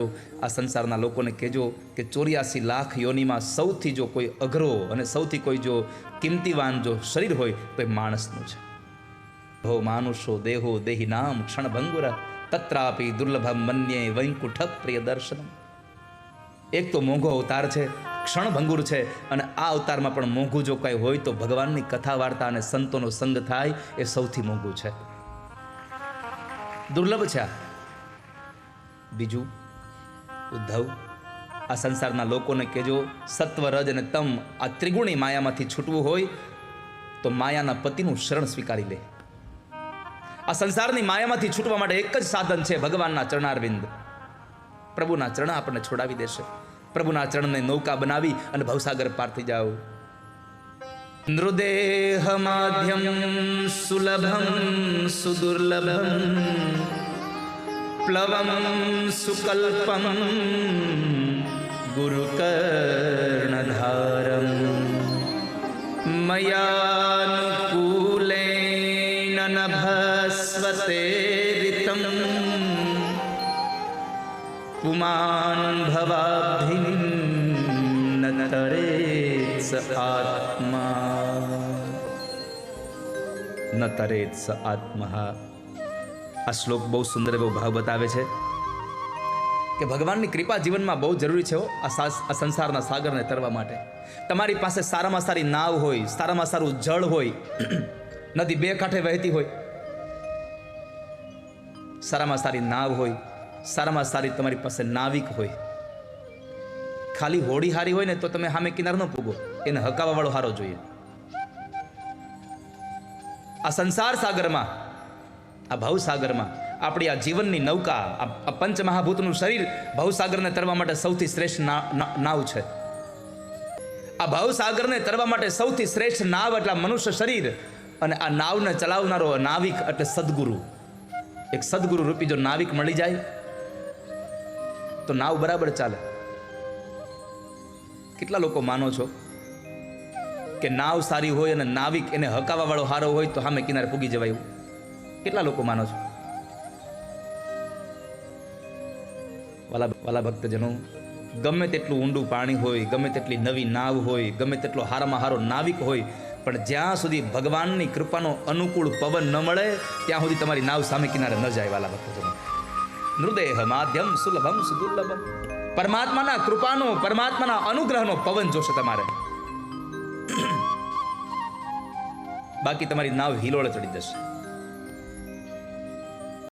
આ સંસારના લોકોને કહેજો કે 84 લાખ યોનિમાં સૌથી જો કોઈ અઘરો અને સૌથી કોઈ જો કિંમતીવાન જો શરીર હોય તો એ માણસનું છે. ભો માનુષો દેહો દેહી નામ ક્ષણભંગુર તત્રાપી દુર્લભમ મન્યે વૈકુંઠ પ્રિય દર્શનમ. એક તો મોંઘો અવતાર છે, ક્ષણભંગુર છે, અને આ અવતારમાં પણ મોંઘું જો કંઈ હોય તો ભગવાનની કથા વાર્તા અને સંતોનો સંગ થાય એ સૌથી મોંઘું છે, દુર્લભ છે. બીજું, ઉદ્ધવ, આ સંસારના લોકોને કહેજો સત્વ રજ અને તમ આ ત્રિગુણી માયામાંથી છૂટવું હોય તો માયાના પતિનું શરણ સ્વીકારી લે. આ સંસારની માયામાંથી છૂટવા માટે એક જ સાધન છે, ભગવાનના ચરણારવિંદ. પ્રભુના ચરણ આપણને છોડાવી દેશે. પ્રભુના ચરણને નૌકા બનાવી અને ભવસાગર પાર થઈ જાઓ. નૃદેહ માધ્યમ સુલભમ સુદુર્લભમ પ્લવમ સુકલ્પમ ગુરુકર્ણધારમ મયાનુકૂલેન નભસ્વતે રિતમ પુમાન ભવાભિન્ન તરેત સ આત્મા ન તરેત સ આત્મા. આ શ્લોક બહુ સુંદર એવો ભાવ બતાવે છે કે ભગવાનની કૃપા જીવનમાં બહુ જરૂરી છે. આ સંસારના સાગરને તરવા માટે તમારી પાસે સારામાં સારી નાવ હોય, સારામાં સારું જળ હોય, નદી બે કાંઠે વહેતી હોય, સારામાં સારી નાવ હોય, સારામાં સારી તમારી પાસે નાવિક હોય. ખાલી હોડી હારી હોય ને તો તમે સામે કિનાર ન પૂગો, એને હકાવા વાળો હારો જોઈએ. આ સંસાર સાગરમાં, આ ભવસાગરમાં આપણી આ જીવનની નૌકા, આ પંચમહાભૂતનું શરીર ભવસાગરને તરવા માટે સૌથી શ્રેષ્ઠ નાવ છે. આ ભવસાગરને તરવા માટે સૌથી શ્રેષ્ઠ નાવ એટલે મનુષ્ય શરીર, અને આ નાવને ચલાવનારો નાવિક એટલે સદગુરુ. એક સદગુરુ રૂપી જો નાવિક મળી જાય તો નાવ બરાબર ચાલે. કેટલા લોકો માનો છો કે નાવ સારી હોય અને નાવિક એને હકાવા વાળો હારો હોય તો સામે કિનારે પૂગી જવાય? કેટલા લોકો માનો છો? વાલા ભક્તજનો, ગમે તેટલું ઊંડું પાણી હોય, ગમે તેટલી નવી નાવ હોય, ગમે તેટલો હારામાં હારો નાવિક હોય, પણ જ્યાં સુધી ભગવાનની કૃપાનો અનુકૂળ પવન ન મળે ત્યાં સુધી તમારી નાવ સામે કિનારે ન જાય. વાલા ભક્તજનો, નૃદેહ માધ્યમ સુલભમ સુદુર્લભમ. પરમાત્માના કૃપાનો, પરમાત્માના અનુગ્રહનો પવન જોશે તમારે, બાકી તમારી નાવ હિલોળે ચડી જશે.